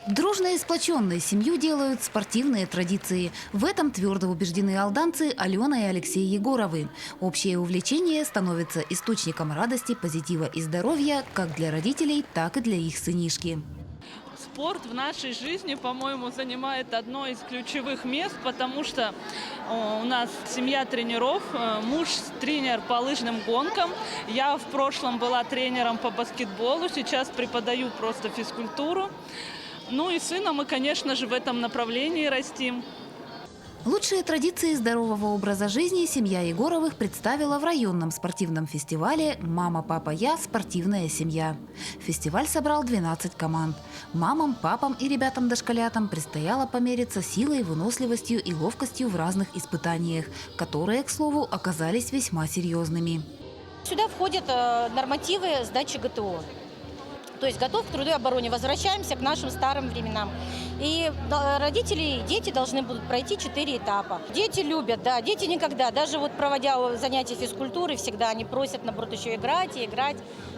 Дружной и сплоченной семью делают спортивные традиции. В этом твердо убеждены алданцы Алена и Алексей Егоровы. Общее увлечение становится источником радости, позитива и здоровья как для родителей, так и для их сынишки. Спорт в нашей жизни, по-моему, занимает одно из ключевых мест, потому что у нас семья тренеров, муж тренер по лыжным гонкам, я в прошлом была тренером по баскетболу, сейчас преподаю просто физкультуру. Ну и сына мы, конечно же, в этом направлении растим. Лучшие традиции здорового образа жизни семья Егоровых представила в районном спортивном фестивале «Мама, папа, я. Спортивная семья». Фестиваль собрал 12 команд. Мамам, папам и ребятам-дошколятам предстояло помериться силой, выносливостью и ловкостью в разных испытаниях, которые, к слову, оказались весьма серьезными. Сюда входят нормативы сдачи ГТО. То есть готов к труду и обороне. Возвращаемся к нашим старым временам. И родители и дети должны будут пройти 4 этапа. Дети любят, да, дети никогда, даже вот проводя занятия физкультуры, всегда они просят, наоборот, еще играть и играть.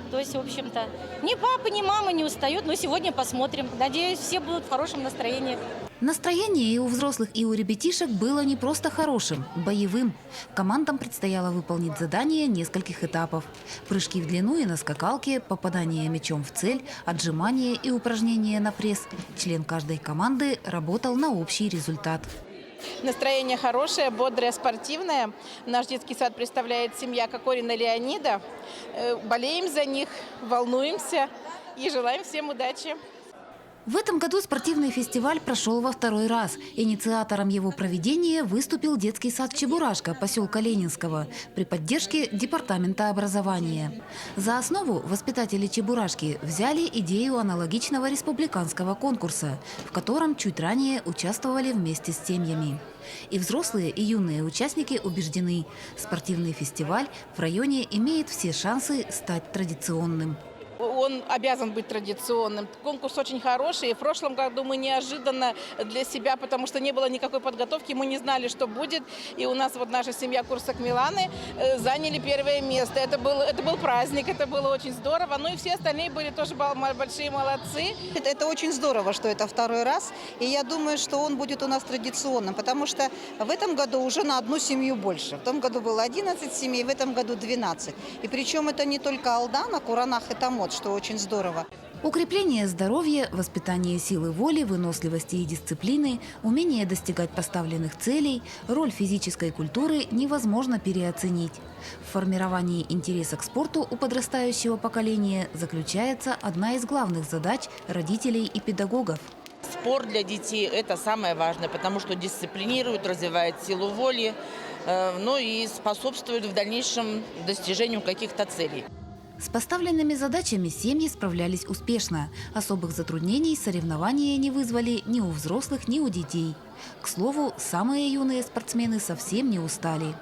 То есть, в общем-то, ни папа, ни мама не устают, но сегодня посмотрим. Надеюсь, все будут в хорошем настроении. Настроение и у взрослых, и у ребятишек было не просто хорошим, боевым. Командам предстояло выполнить задание нескольких этапов. Прыжки в длину и на скакалке, попадание мячом в цель, отжимания и упражнения на пресс. Член каждой команды работал на общий результат. Настроение хорошее, бодрое, спортивное. Наш детский сад представляет семья Кокорина Леонида. Болеем за них, волнуемся и желаем всем удачи. В этом году спортивный фестиваль прошел во второй раз. Инициатором его проведения выступил детский сад «Чебурашка» поселка Ленинского при поддержке Департамента образования. За основу воспитатели «Чебурашки» взяли идею аналогичного республиканского конкурса, в котором чуть ранее участвовали вместе с семьями. И взрослые, и юные участники убеждены – спортивный фестиваль в районе имеет все шансы стать традиционным. Он обязан быть традиционным. Конкурс очень хороший. И в прошлом году мы неожиданно для себя, потому что не было никакой подготовки, мы не знали, что будет. И у нас вот наша семья Курсак Миланы заняли первое место. Это был праздник, это было очень здорово. Ну и все остальные были тоже большие молодцы. Это очень здорово, что это второй раз. И я думаю, что он будет у нас традиционным, потому что в этом году уже на одну семью больше. В том году было 11 семей, в этом году 12. И причем это не только Алдана, Куранах и Тамот, что очень здорово. Укрепление здоровья, воспитание силы воли, выносливости и дисциплины, умение достигать поставленных целей, роль физической культуры невозможно переоценить. В формировании интереса к спорту у подрастающего поколения заключается одна из главных задач родителей и педагогов. Спорт для детей – это самое важное, потому что дисциплинирует, развивает силу воли, ну и способствует в дальнейшем достижению каких-то целей. С поставленными задачами семьи справлялись успешно. Особых затруднений соревнования не вызвали ни у взрослых, ни у детей. К слову, самые юные спортсмены совсем не устали.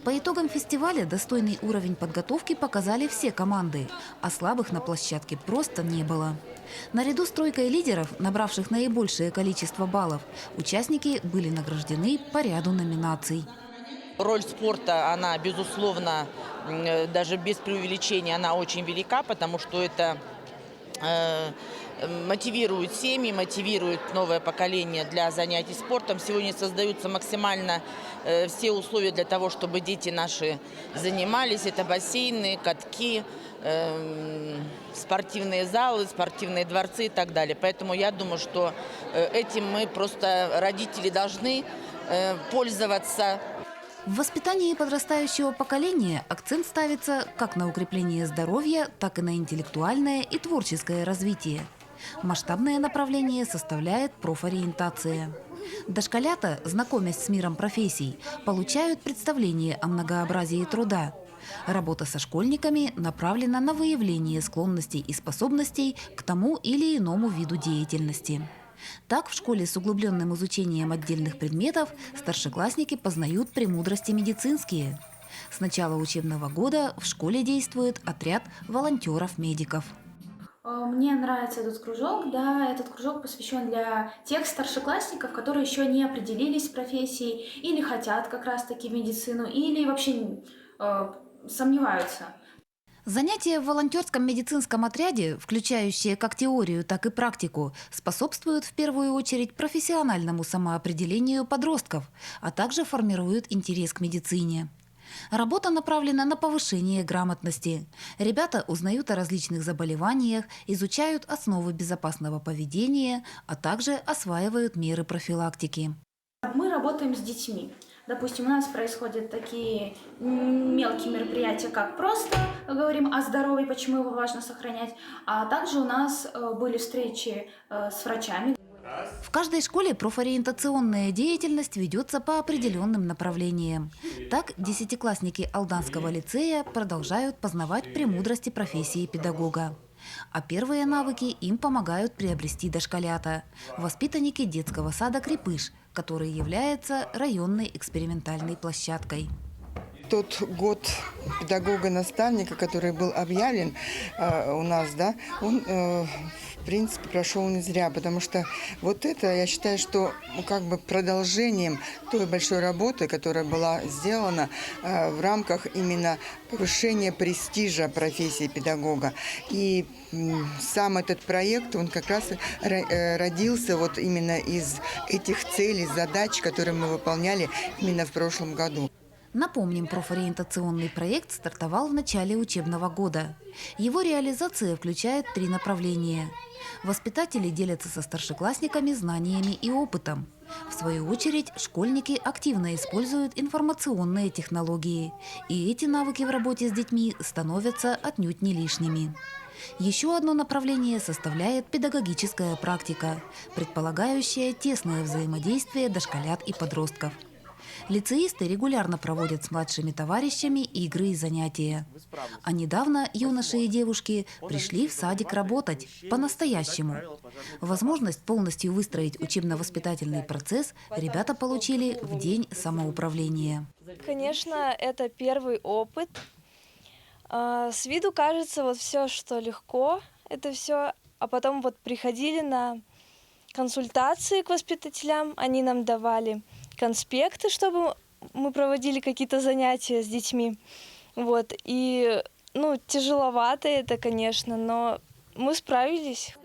По итогам фестиваля достойный уровень подготовки показали все команды, а слабых на площадке просто не было. Наряду с тройкой лидеров, набравших наибольшее количество баллов, участники были награждены по ряду номинаций. Роль спорта, она, безусловно, даже без преувеличения, она очень велика, потому что это мотивирует семьи, мотивирует новое поколение для занятий спортом. Сегодня создаются максимально все условия для того, чтобы дети наши занимались. Это бассейны, катки, спортивные залы, спортивные дворцы и так далее. Поэтому я думаю, что этим мы просто, родители, должны пользоваться. В воспитании подрастающего поколения акцент ставится как на укрепление здоровья, так и на интеллектуальное и творческое развитие. Масштабное направление составляет профориентация. Дошколята, знакомясь с миром профессий, получают представление о многообразии труда. Работа со школьниками направлена на выявление склонностей и способностей к тому или иному виду деятельности. Так, в школе с углубленным изучением отдельных предметов старшеклассники познают премудрости медицинские. С начала учебного года в школе действует отряд волонтеров-медиков. Мне нравится этот кружок. Да, этот кружок посвящен для тех старшеклассников, которые еще не определились с профессией или хотят как раз-таки медицину, или вообще сомневаются. Занятия в волонтерском медицинском отряде, включающие как теорию, так и практику, способствуют в первую очередь профессиональному самоопределению подростков, а также формируют интерес к медицине. Работа направлена на повышение грамотности. Ребята узнают о различных заболеваниях, изучают основы безопасного поведения, а также осваивают меры профилактики. Мы работаем с детьми. Допустим, у нас происходят такие мелкие мероприятия, как просто говорим о здоровье, почему его важно сохранять, а также у нас были встречи с врачами. В каждой школе профориентационная деятельность ведется по определенным направлениям. Так, десятиклассники Алданского лицея продолжают познавать премудрости профессии педагога. А первые навыки им помогают приобрести дошколята – воспитанники детского сада «Крепыш», который является районной экспериментальной площадкой. Тот год педагога-наставника, который был объявлен у нас, да, он, в принципе, прошел не зря, потому что вот это, я считаю, что как бы продолжением той большой работы, которая была сделана в рамках именно повышения престижа профессии педагога. И сам этот проект, он как раз родился вот именно из этих целей, задач, которые мы выполняли именно в прошлом году. Напомним, профориентационный проект стартовал в начале учебного года. Его реализация включает 3 направления. Воспитатели делятся со старшеклассниками знаниями и опытом. В свою очередь, школьники активно используют информационные технологии. И эти навыки в работе с детьми становятся отнюдь не лишними. Еще одно направление составляет педагогическая практика, предполагающая тесное взаимодействие дошколят и подростков. Лицеисты регулярно проводят с младшими товарищами игры и занятия. А недавно юноши и девушки пришли в садик работать по-настоящему. Возможность полностью выстроить учебно-воспитательный процесс ребята получили в День самоуправления. Конечно, это первый опыт. С виду кажется вот все, что легко, это все, а потом вот приходили на консультации к воспитателям, они нам давали конспекты, чтобы мы проводили какие-то занятия с детьми. Вот. И, тяжеловато это, конечно, но мы справились.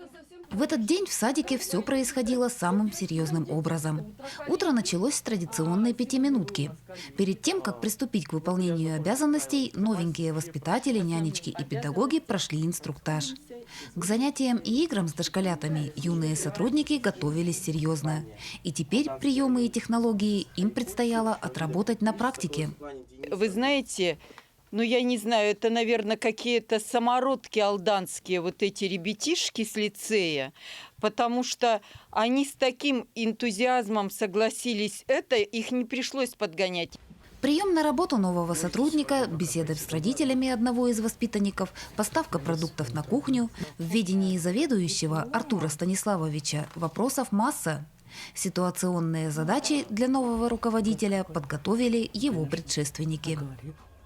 В этот день в садике все происходило самым серьезным образом. Утро началось с традиционной 5-минутки. Перед тем, как приступить к выполнению обязанностей, новенькие воспитатели, нянечки и педагоги прошли инструктаж. К занятиям и играм с дошколятами юные сотрудники готовились серьезно. И теперь приемы и технологии им предстояло отработать на практике. Вы знаете, я не знаю, это, наверное, какие-то самородки алданские, вот эти ребятишки с лицея, потому что они с таким энтузиазмом согласились, их не пришлось подгонять. Прием на работу нового сотрудника, беседа с родителями одного из воспитанников, поставка продуктов на кухню. В ведении заведующего Артура Станиславовича вопросов масса. Ситуационные задачи для нового руководителя подготовили его предшественники.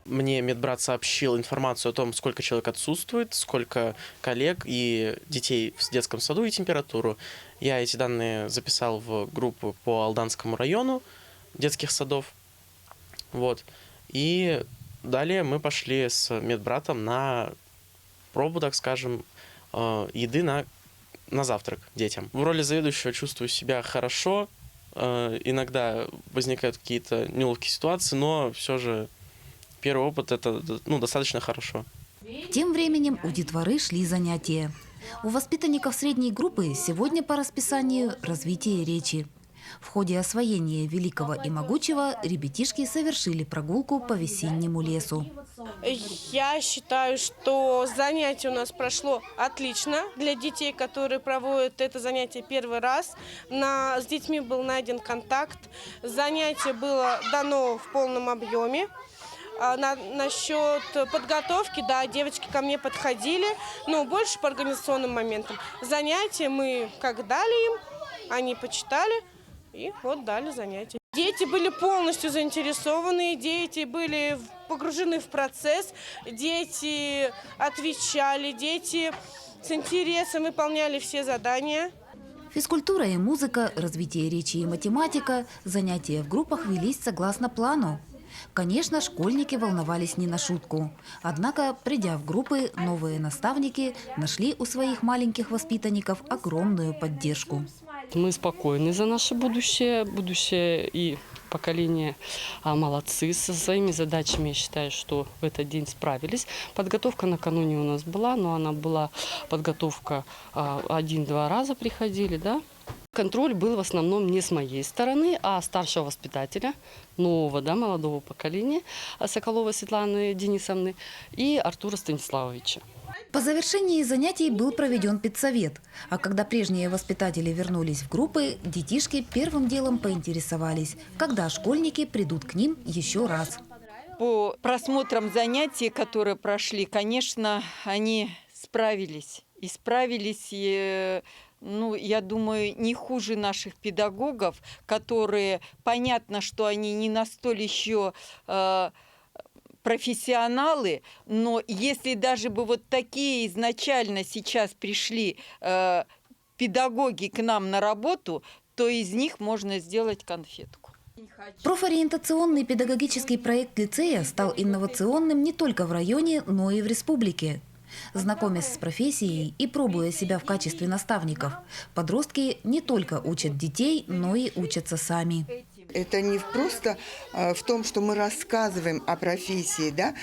Мне медбрат сообщил информацию о том, сколько человек отсутствует, сколько коллег и детей в детском саду и температуру. Я эти данные записал в группу по Алданскому району детских садов. Вот. И далее мы пошли с медбратом на пробу, так скажем, еды на завтрак детям. В роли заведующего чувствую себя хорошо. Иногда возникают какие-то неловкие ситуации, но все же первый опыт – это достаточно хорошо. Тем временем у детворы шли занятия. У воспитанников средней группы сегодня по расписанию развитие речи. В ходе освоения великого и могучего ребятишки совершили прогулку по весеннему лесу. Я считаю, что занятие у нас прошло отлично для детей, которые проводят это занятие первый раз. С детьми был найден контакт. Занятие было дано в полном объеме. Насчет подготовки, да, девочки ко мне подходили, но больше по организационным моментам. Занятия мы как дали им, они почитали. И вот дали занятия. Дети были полностью заинтересованы, дети были погружены в процесс, дети отвечали, дети с интересом выполняли все задания. Физкультура и музыка, развитие речи и математика, занятия в группах велись согласно плану. Конечно, школьники волновались не на шутку. Однако, придя в группы, новые наставники нашли у своих маленьких воспитанников огромную поддержку. Мы спокойны за наше будущее и поколение молодцы со своими задачами. Я считаю, что в этот день справились. Подготовка накануне у нас была, но она была подготовка 1-2 раза приходили, да. Контроль был в основном не с моей стороны, а старшего воспитателя, нового, да, молодого поколения, Соколовой Светланы Денисовны и Артура Станиславовича. По завершении занятий был проведен педсовет, а когда прежние воспитатели вернулись в группы, детишки первым делом поинтересовались, когда школьники придут к ним еще раз. По просмотрам занятий, которые прошли, конечно, они справились. И справились, я думаю, не хуже наших педагогов, которые, понятно, что они не настолько еще профессионалы, но если даже бы вот такие изначально сейчас пришли педагоги к нам на работу, то из них можно сделать конфетку. Профориентационный педагогический проект лицея стал инновационным не только в районе, но и в республике. Знакомясь с профессией и пробуя себя в качестве наставников, подростки не только учат детей, но и учатся сами. Это не просто в том, что мы рассказываем о профессии, да,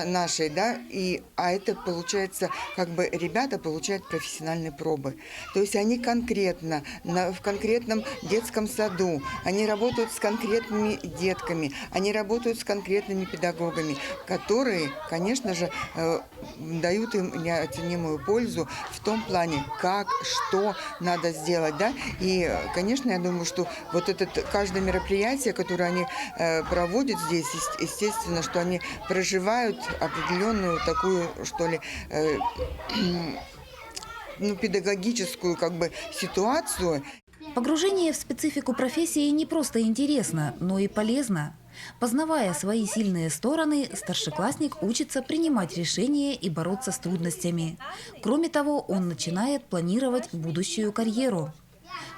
нашей, да, а это получается, как бы ребята получают профессиональные пробы. То есть они конкретно, в конкретном детском саду, они работают с конкретными детками, они работают с конкретными педагогами, которые, конечно же, дают им неоценимую пользу в том плане, как, что надо сделать, да. И, конечно, я думаю, что вот каждое мероприятие, которое они проводят здесь, естественно, что они проживают определенную такую, что ли, педагогическую как бы ситуацию. Погружение в специфику профессии не просто интересно, но и полезно. Познавая свои сильные стороны, старшеклассник учится принимать решения и бороться с трудностями. Кроме того, он начинает планировать будущую карьеру.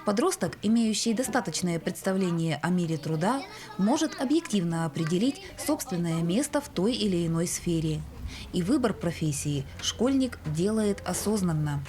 Подросток, имеющий достаточное представление о мире труда, может объективно определить собственное место в той или иной сфере. И выбор профессии школьник делает осознанно.